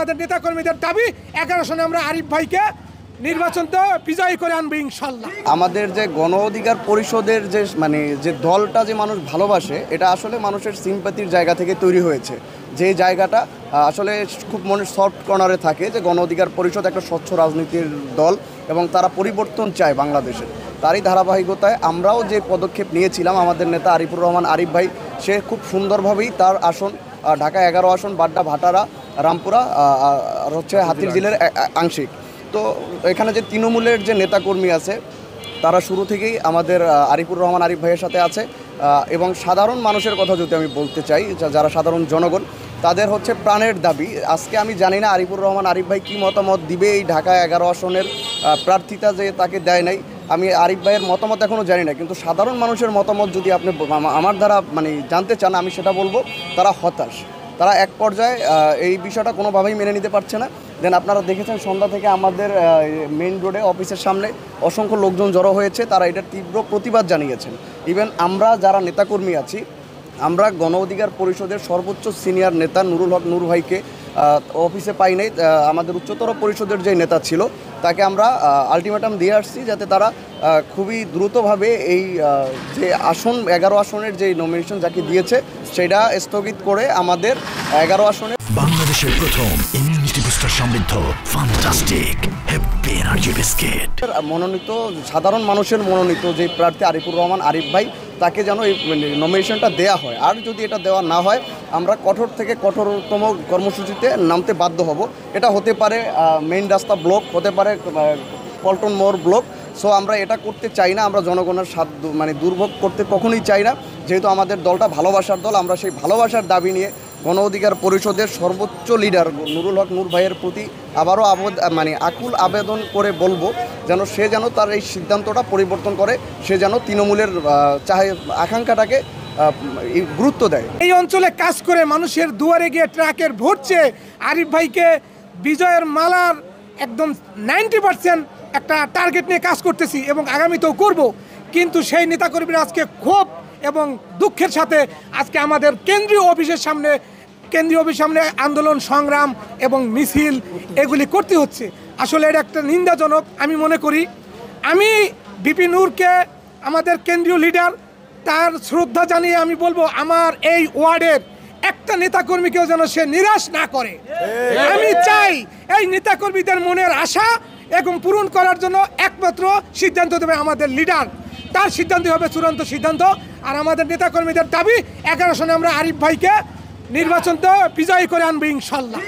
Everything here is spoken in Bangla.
আমাদের নেতাকর্মীদের দাবি 11 সনে আমরা আরিফ ভাইকে নির্বাচন তো বিজয়ী করে আনবো ইনশাল্লাহ। আমাদের যে গণ অধিকার পরিষদের যে দলটা যে মানুষ ভালোবাসে, এটা আসলে মানুষের সিম্পাতির জায়গা থেকে তৈরি হয়েছে। যে জায়গাটা আসলে খুব মনের সফট কর্নারে থাকে যে গণ অধিকার পরিষদ একটা স্বচ্ছ রাজনীতির দল এবং তারা পরিবর্তন চায় বাংলাদেশে। তারই ধারাবাহিকতায় আমরাও যে পদক্ষেপ নিয়েছিলাম, আমাদের নেতা আরিফুর রহমান আরিফ ভাই সে খুব সুন্দরভাবেই তার আসন ঢাকা 11 আসন, বাড্ডা, ভাটারা, রামপুরা হচ্ছে হাতিরঝিলের আংশিক। তো এখানে যে তৃণমূলের যে নেতাকর্মী আছে তারা শুরু থেকেই আমাদের আরিফুর রহমান আরিফ ভাইয়ের সাথে আছে এবং সাধারণ মানুষের কথা যদি আমি বলতে চাই, যারা সাধারণ জনগণ, তাদের হচ্ছে প্রাণের দাবি। আজকে আমি জানি না আরিফুর রহমান আরিফ ভাই কী মতামত দিবে এই ঢাকা 11 আসনের প্রার্থীতা যে তাকে দেয় নাই, আমি আরিফ ভাইয়ের মতামত এখনও জানি না। কিন্তু সাধারণ মানুষের মতামত যদি আপনি আমার দ্বারা জানতে চান, আমি সেটা বলবো তারা হতাশ। তারা এক পর্যায়ে এই বিষয়টা কোনোভাবেই মেনে নিতে পারছে না। দেন আপনারা দেখেছেন সন্ধ্যা থেকে আমাদের মেইন রোডে অফিসের সামনে অসংখ্য লোকজন জড়ো হয়েছে, তারা এটার তীব্র প্রতিবাদ জানিয়েছেন। ইভেন আমরা যারা নেতাকর্মী আছি, আমরা গণ অধিকার পরিষদের সর্বোচ্চ সিনিয়র নেতা নুরুল হক নূর ভাইকে অফিসে পাই নাই। আমাদের উচ্চতর পরিষদের যে নেতা ছিল তাকে আমরা আলটিমেটাম দিয়ে আসছি যাতে তারা খুবই দ্রুতভাবে এই যে আসন 11 আসনের যে নমিনেশন যাকে দিয়েছে সেটা স্থগিত করে আমাদের 11 আসনে বাংলাদেশের প্রথম ইমিউনিটি বুস্টার সমৃদ্ধ ফ্যান্টাস্টিক হ্যাপি এনার্জি বিস্কিট মনোনীত সাধারণ মানুষের মনোনীত যে প্রার্থী আরিফুর রহমান আরিফ ভাই, তাকে যেন এই নমিনেশনটা দেওয়া হয়। আর যদি এটা দেওয়া না হয়, আমরা কঠোর থেকে কঠোরতম কর্মসূচিতে নামতে বাধ্য হব। এটা হতে পারে মেইন রাস্তা ব্লক, হতে পারে পল্টন মোড় ব্লক। সো আমরা এটা করতে চাই না, আমরা জনগণের দুর্ভোগ করতে কখনোই চাই না। যেহেতু আমাদের দলটা ভালোবাসার দল, আমরা সেই ভালোবাসার দাবি নিয়ে গণ অধিকার পরিষদের সর্বোচ্চ লিডার নুরুল হক নূর ভাইয়ের প্রতি আবারও আকুল আবেদন করে বলবো সে যেন তার এই সিদ্ধান্তটা পরিবর্তন করে, সে যেন তৃণমূলের আকাঙ্ক্ষাটাকে গুরুত্ব দেয়। এই অঞ্চলে কাজ করে মানুষের দুয়ারে গিয়ে ট্রাকের ভোট চেয়ে আরিফ ভাইকে বিজয়ের মালার একদম 90% একটা টার্গেট নিয়ে কাজ করতেছি এবং আগামীতেও করব। কিন্তু সেই নেতাকর্মীরা আজকে ক্ষোভ এবং দুঃখের সাথে আজকে আমাদের কেন্দ্রীয় অফিসের সামনে আন্দোলন, সংগ্রাম এবং মিছিল এগুলি করতে হচ্ছে। আসলে এটা একটা নিন্দাজনক আমি মনে করি। আমি বিপি নূরকে, আমাদের কেন্দ্রীয় লিডার, তার শ্রদ্ধা জানিয়ে আমি বলবো আমার এই ওয়ার্ডের একটা নেতাকর্মীকেও যেন সে নিরাশ না করে। আমি চাই এই নেতাকর্মীদের মনের আশা এবং পূরণ করার জন্য একমাত্র সিদ্ধান্ত দেবে আমাদের লিডার। তার সিদ্ধান্ত হবে চূড়ান্ত সিদ্ধান্ত। আর আমাদের নেতাকর্মীদের দাবি 11 সনে আমরা আরিফ ভাইকে নির্বাচন তো বিজয়ী করে আনবো ইনশাল্লাহ।